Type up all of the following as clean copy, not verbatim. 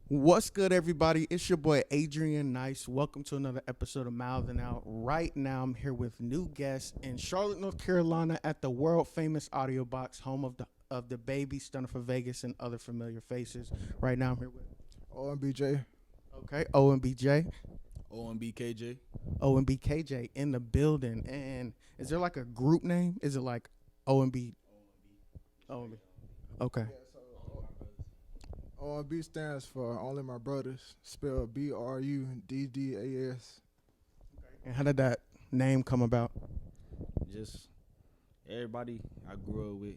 What's good, everybody? It's your boy Adrian Nyce. Welcome to another episode of Mouthin Out. Right now, I'm here with new guests in Charlotte, North Carolina, at the world famous Audio Box, home of the Baby, Stunner for Vegas, and other familiar faces. Right now, I'm here with O.M.B. Okay, O.M.B. O.M.B. KJ. O.M.B. KJ in the building. And is there like a group name? Is it like O.M.B. O.M.B. Okay. O.M.B. stands for Only My Brothers, spelled B-R-U-D-D-A-S. And how did that name come about? Just everybody I grew up with.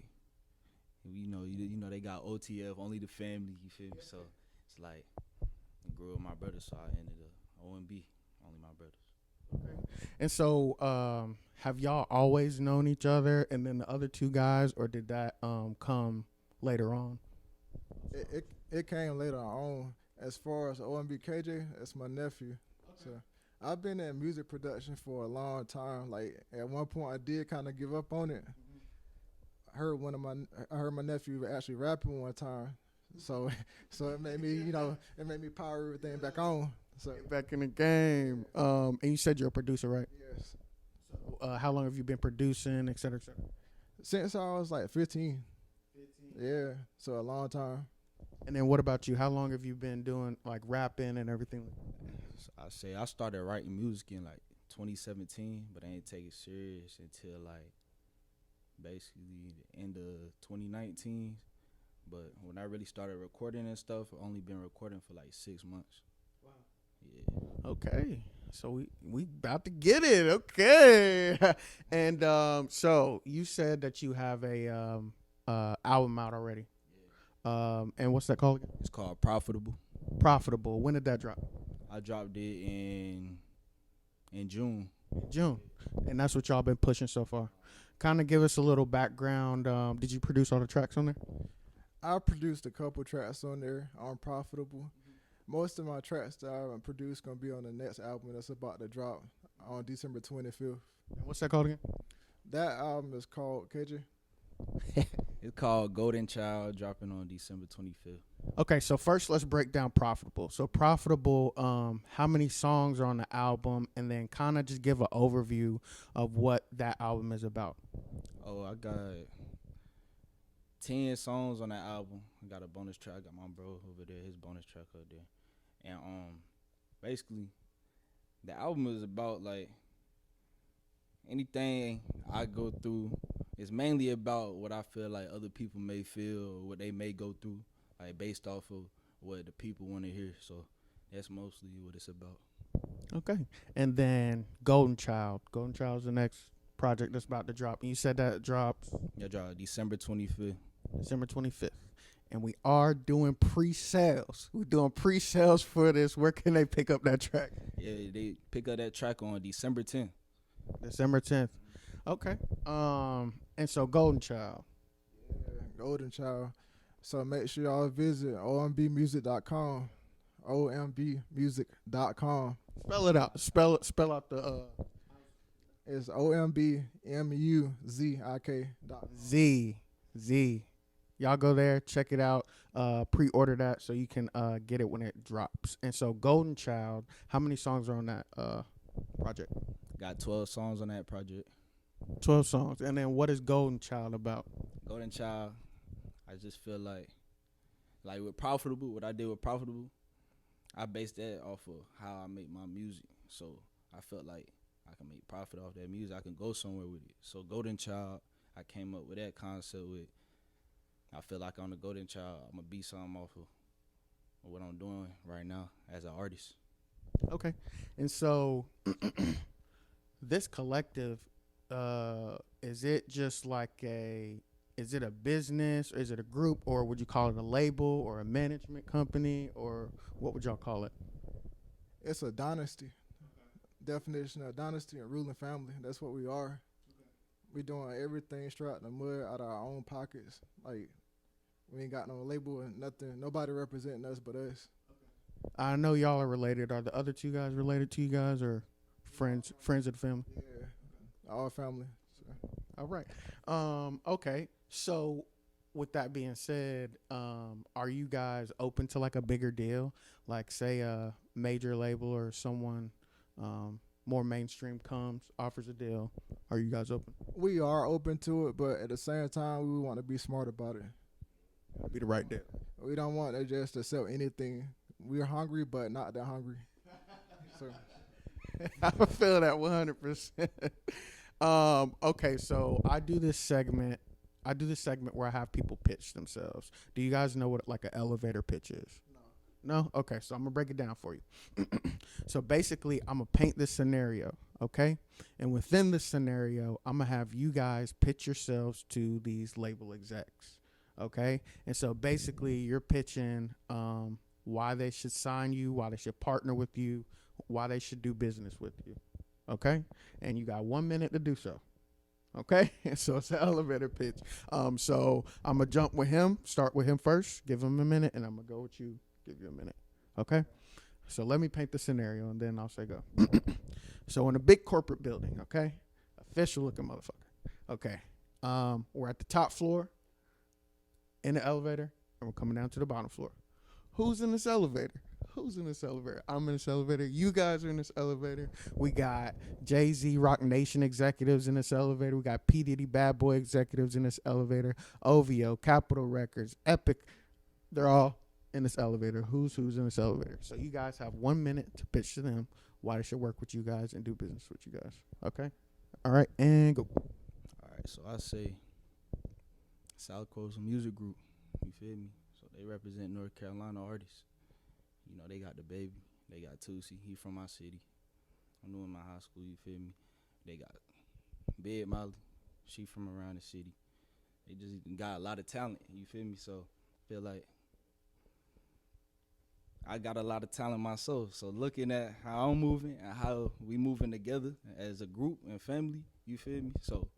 You know they got OTF, only the family. You feel me? So it's like I grew up with my brothers, so I ended up O.M.B. Only My Brothers. Okay. And so, have y'all always known each other, and then the other two guys, or did that come later on? It came later on. As far as O.M.B. KJ, that's my nephew. Okay. So I've been in music production for a long time. Like at one point, I did kind of give up on it. I heard my nephew actually rapping one time, so it made me power everything back on. So back in the game. And you said you're a producer, right? Yes. So how long have you been producing, et cetera, et cetera? Since I was like 15. Yeah, so a long time. And then what about you? How long have you been doing like rapping and everything? So I say I started writing music in like 2017, but I ain't take it serious until like basically the end of 2019. But when I really started recording and stuff, I've only been recording for like 6 months. Wow. Yeah. Okay. So we about to get it. Okay. And so you said that you have a album out already. And what's that called again? It's called Profitable. Profitable. When did that drop? I dropped it in June. June. And that's what y'all been pushing so far. Kind of give us a little background. Did you produce all the tracks on there? I produced a couple tracks on there on Profitable. Most of my tracks that I produced gonna be on the next album that's about to drop on December 25th. And what's that called again? That album is called KJ. It's called Golden Child, dropping on December 25th. Okay, so first let's break down Profitable. So Profitable, how many songs are on the album, and then kind of just give an overview of what that album is about. Oh, I got 10 songs on that album. I got a bonus track. I got my bro over there, his bonus track up there. And basically, the album is about like anything I go through. It's mainly about what I feel like other people may feel or what they may go through, like based off of what the people want to hear. So that's mostly what it's about. Okay. And then Golden Child. Golden Child is the next project that's about to drop. And you said that drops? Yeah, drop December 25th. December 25th. And we are doing pre-sales. We're doing pre-sales for this. Where can they pick up that track? Yeah, they pick up that track on December 10th. December 10th. Okay. And so Golden Child. Yeah, Golden Child. So make sure y'all visit ombmusic.com. ombmusic.com. Spell it out. Spell out the It's OMBMUZIK. Z. Y'all go there, check it out, pre-order that so you can get it when it drops. And so Golden Child, how many songs are on that project? Got 12 songs on that project. 12 songs. And then what is Golden Child about? Golden Child, I just feel like with Profitable, what I did with Profitable, I based that off of how I make my music. So I felt like I can make profit off that music. I can go somewhere with it. So Golden Child, I came up with that concept with, I feel like on the Golden Child, I'm going to be something off of what I'm doing right now as an artist. Okay. And so this collective, is it just like is it a business, or is it a group, or would you call it a label or a management company, or what would y'all call it? It's a dynasty. Okay. Definition of dynasty and ruling family. That's what we are. Okay. We doing everything straight out the mud, out of our own pockets. Like we ain't got no label and nothing. Nobody representing us but us. I know y'all are related. Are the other two guys related to you guys or friends of the family? Yeah, all family. So. All right. Okay. So with that being said, are you guys open to like a bigger deal? Like say a major label or someone more mainstream comes, offers a deal. Are you guys open? We are open to it, but at the same time, we want to be smart about it. Be the right deal. We don't want to just to sell anything. We're hungry, but not that hungry. So I feel that 100%. Okay, so I do this segment where I have people pitch themselves. Do you guys know what like an elevator pitch is? No? Okay, so I'm going to break it down for you. So basically, I'm going to paint this scenario, okay? And within this scenario, I'm going to have you guys pitch yourselves to these label execs, okay? And so basically, you're pitching why they should sign you, why they should partner with you, why they should do business with you, okay? And you got 1 minute to do so. Okay, so it's an elevator pitch. So I'm gonna jump with him, start with him first, give him a minute, and I'm gonna go with you, give you a minute. Okay, so let me paint the scenario, and then I'll say go. So in a big corporate building, okay, official looking motherfucker. Okay, we're at the top floor in the elevator, and we're coming down to the bottom floor. Who's in this elevator? Who's in this elevator? I'm in this elevator. You guys are in this elevator. We got Jay-Z Rock Nation executives in this elevator. We got P. Diddy Bad Boy executives in this elevator. OVO, Capitol Records, Epic. They're all in this elevator. Who's in this elevator? So you guys have 1 minute to pitch to them why they should work with you guys and do business with you guys. Okay? All right, and go. All right, so I say South Coast Music Group. You feel me? So they represent North Carolina artists. You know, they got the baby. They got Tusi. He from my city. I knew in my high school, you feel me? They got Big Molly. She from around the city. They just got a lot of talent, you feel me? So I feel like I got a lot of talent myself. So looking at how I'm moving and how we moving together as a group and family, you feel me? So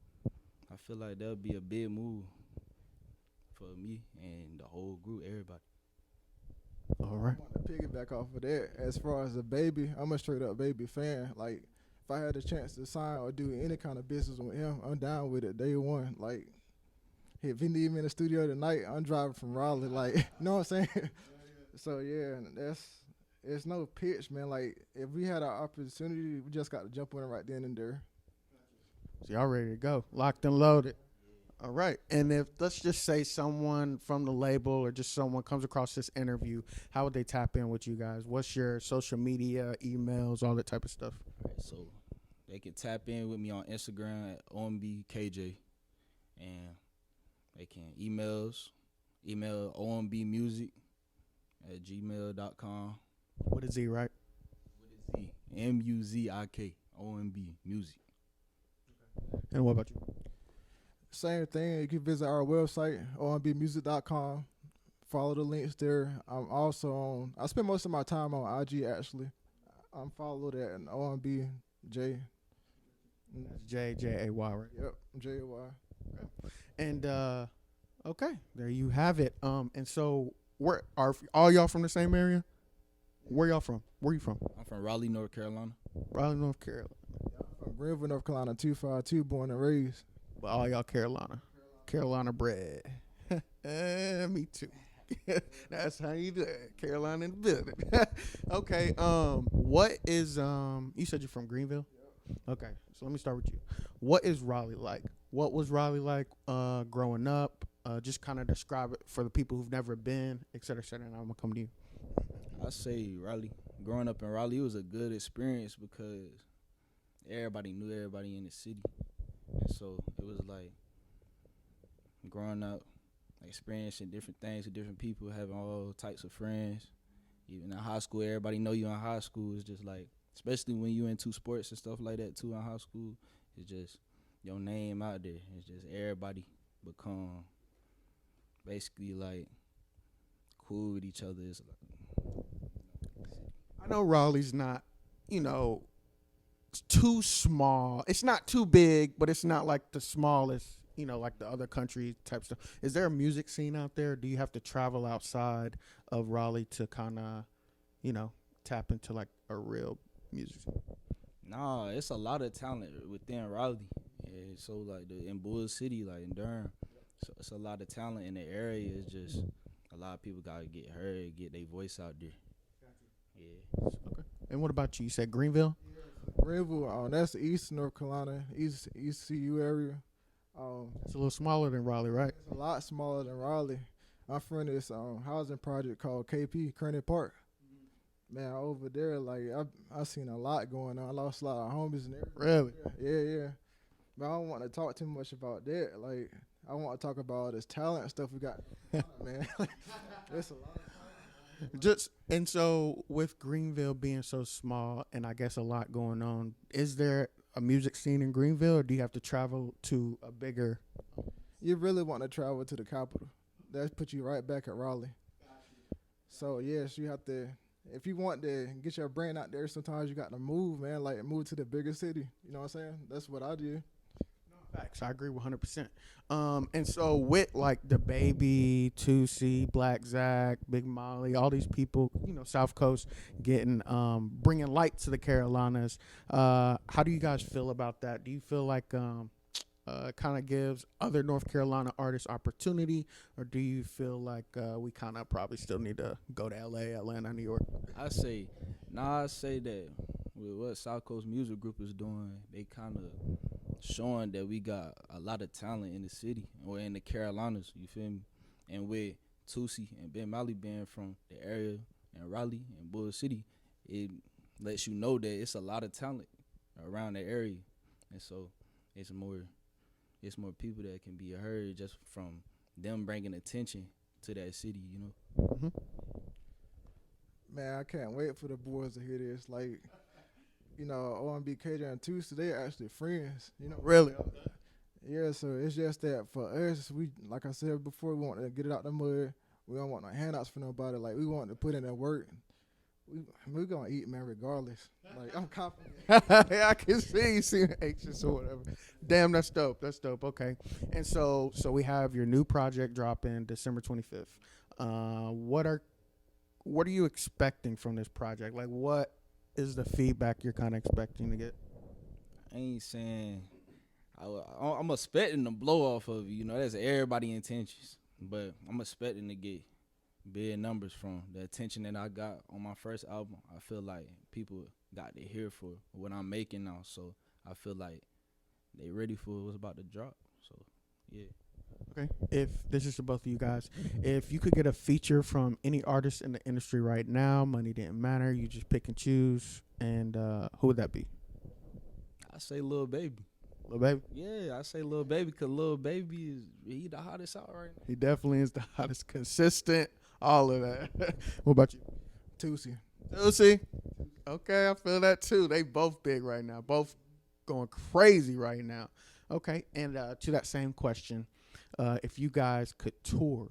I feel like that'll be a big move for me and the whole group, everybody. All right. I want to piggyback off of that. As far as the baby, I'm a straight up baby fan. Like, if I had a chance to sign or do any kind of business with him, I'm down with it day one. Like, if he need me in the studio tonight, I'm driving from Raleigh. Like, you know what I'm saying? So yeah, it's no pitch, man. Like, if we had an opportunity, we just got to jump on it right then and there. So y'all ready to go? Locked and loaded. All right. And if, let's just say someone from the label or just someone comes across this interview, how would they tap in with you guys? What's your social media, emails, all that type of stuff? All right, so they can tap in with me on Instagram at O.M.B KJ, and they can email ombmusic@gmail.com. What is he, right? What is he? Muzik, O.M.B Music. And what about you? Same thing. You can visit our website, ombmusic.com. Follow the links there. I'm also on. I spend most of my time on IG actually. I'm followed at OMB J. That's Jay, right? Yep, JY. And okay, there you have it. And so where are all y'all from the same area? Where y'all from? Where you from? I'm from Raleigh, North Carolina. Raleigh, North Carolina. From Greenville, North Carolina, 252, born and raised. But all y'all Carolina bred. Me too. That's how you do it. Carolina in the building. Okay. What is you said you're from Greenville? Okay. So let me start with you. What is Raleigh like? What was Raleigh like growing up? Just kind of describe it for the people who've never been, et cetera, et cetera. And I'm gonna come to you. I say Raleigh. Growing up in Raleigh, it was a good experience because everybody knew everybody in the city. And so it was like growing up, experiencing different things with different people, having all types of friends. Even in high school, everybody know you in high school. It's just like, especially when you into sports and stuff like that too in high school, it's just your name out there. It's just everybody become basically like cool with each other. It's like, I know Raleigh's not, you know, too small. It's not too big, but it's not like the smallest, like the other country type stuff. Is there a music scene out there? Do you have to travel outside of Raleigh to kind of, tap into like a real music scene? Nah, it's a lot of talent within Raleigh. Yeah, so like in Bull City, like in Durham, so it's a lot of talent in the area. It's just a lot of people gotta get heard, get their voice out there. Yeah. Okay. And what about you? You said Greenville? Greenville, that's East North Carolina, East CU area. It's a little smaller than Raleigh, right? It's a lot smaller than Raleigh. I'm from this housing project called KP, Kearney Park. Man, over there, like I seen a lot going on. I lost a lot of homies and everything. Really? Yeah. But I don't want to talk too much about that. Like I want to talk about all this talent and stuff we got, man. It's a lot. And so with Greenville being so small and I guess a lot going on, is there a music scene in Greenville, or do you have to travel to a bigger? You really want to travel to the capital. That puts you right back at Raleigh. So yes, you have to. If you want to get your brand out there, sometimes you got to move, man. Like move to the bigger city. You know what I'm saying? That's what I do. Facts. I agree 100%. And so with like the Baby, 2C, Black Zach, Big Molly, all these people, South Coast getting bringing light to the Carolinas. How do you guys feel about that? Do you feel like kind of gives other North Carolina artists opportunity, or do you feel like we kind of probably still need to go to LA, Atlanta, New York? I say that with what South Coast Music Group is doing, they kind of showing that we got a lot of talent in the city or in the Carolinas, you feel me? And with Tusi and Ben Molly being from the area and Raleigh and Bull City, it lets you know that it's a lot of talent around the area. And so it's more people that can be heard just from them bringing attention to that city, Mm-hmm. Man, I can't wait for the boys to hear this. Like, O.M.B, KJ, and Tusi, they actually friends. Really? Yeah. So it's just that for us, we, like I said before, we want to get it out the mud. We don't want no handouts for nobody. Like we want to put in that work. We're gonna eat, man, regardless. Like I'm confident. Yeah, I can see you seem anxious or whatever. Damn, that's dope. Okay. And so we have your new project dropping December 25th. What are you expecting from this project? Like, what is the feedback you're kind of expecting to get? I ain't saying I'm expecting the blow off of you. That's everybody's intentions, but I'm expecting to get big numbers from the attention that I got on my first album. I feel like people got to hear for what I'm making now, so I feel like they ready for what's about to drop. So yeah. Okay. If this is to both of you guys, if you could get a feature from any artist in the industry right now, money didn't matter, you just pick and choose, and who would that be? I say Lil Baby. Lil Baby? Yeah, I say Lil Baby because Lil Baby he the hottest out right now. He definitely is the hottest, consistent, all of that. What about you? Tusi. Okay, I feel that too. They both big right now, both going crazy right now. Okay, and to that same question, if you guys could tour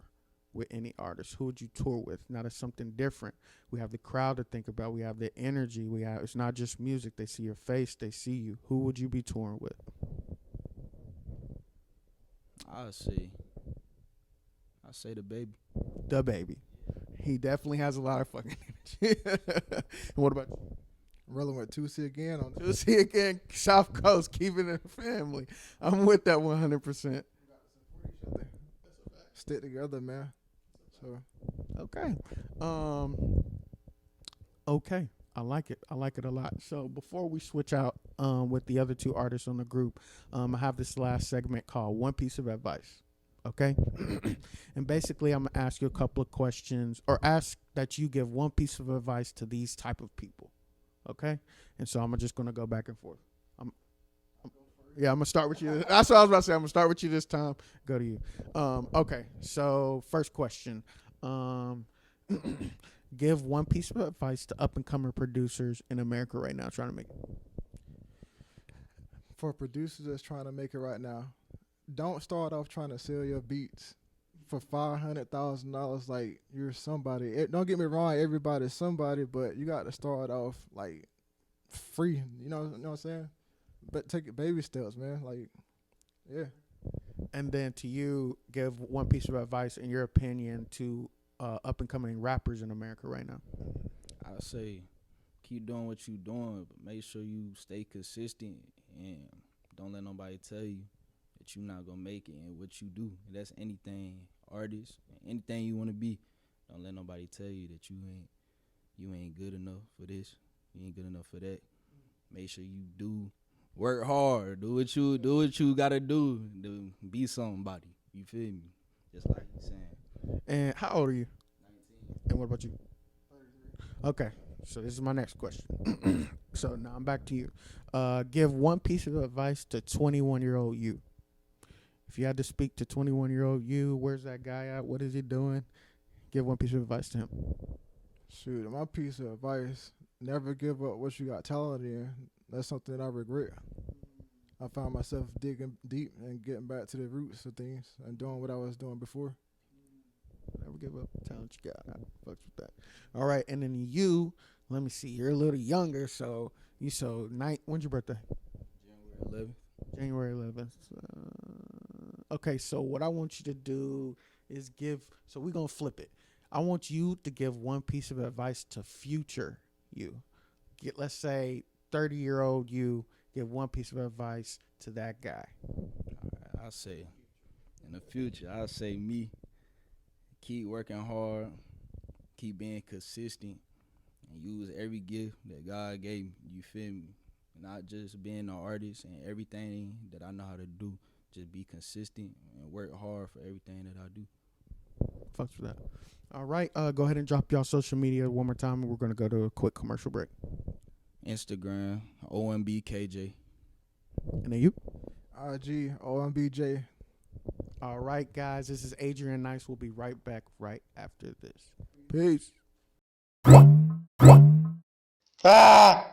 with any artist, who would you tour with? Now that's something different. We have the crowd to think about. We have the energy. It's not just music. They see your face. They see you. Who would you be touring with? I say the Baby. The Baby. He definitely has a lot of fucking energy. And what about you? Rolling with Tusi again. Tusi again, South Coast, keeping it a family. I'm with that 100%. Stick together, man. So okay. Okay. I like it. I like it a lot. So before we switch out with the other two artists on the group, I have this last segment called One Piece of Advice. Okay? And basically I'm going to ask you a couple of questions, or ask that you give one piece of advice to these type of people. Okay? And so I'm just going to go back and forth. I'm going to start with you. That's what I was about to say. I'm going to start with you this time. Go to you. Okay. So first question. Give one piece of advice to up-and-coming producers in America right now trying to make it. For producers that's trying to make it right now, don't start off trying to sell your beats for $500,000 like you're somebody. Don't get me wrong, everybody's somebody, but you got to start off like free. You know what I'm saying? But take it baby steps, man. Like, yeah. And then to you, give one piece of advice in your opinion to up and coming rappers in America right now. I say keep doing what you doing, but make sure you stay consistent and don't let nobody tell you that you're not gonna make it in what you do. And that's anything, artist, anything you wanna be. Don't let nobody tell you that you ain't good enough for this. You ain't good enough for that. Make sure you do work hard. Do what you gotta do to be somebody. You feel me? Just like you saying. And how old are you? 19. And what about you? 33. Okay, so this is my next question. So now I'm back to you. Give one piece of advice to 21-year-old you. If you had to speak to 21-year-old you, where's that guy at? What is he doing? Give one piece of advice to him. Shoot, my piece of advice: never give up what you got talent in. That's something I regret. I found myself digging deep and getting back to the roots of things and doing what I was doing before. Never give up the talent you got. I fucks with that. All right, and then you, let me see, you're a little younger, so when's your birthday? January 11th. January 11th. Okay, so what I want you to do is so we're going to flip it. I want you to give one piece of advice to future you. Let's say 30-year-old you, give one piece of advice to that guy. I'll say, in the future, I'll say me, keep working hard, keep being consistent, and use every gift that God gave me, you feel me? Not just being an artist and everything that I know how to do, just be consistent and work hard for everything that I do. Fucks for that. All right, go ahead and drop y'all social media one more time, and we're going to go to a quick commercial break. Instagram, O.M.B. KJ. And then you? IG, O.M.B.J. All right, guys, this is Adrian Nyce. We'll be right back right after this. Peace. Ah!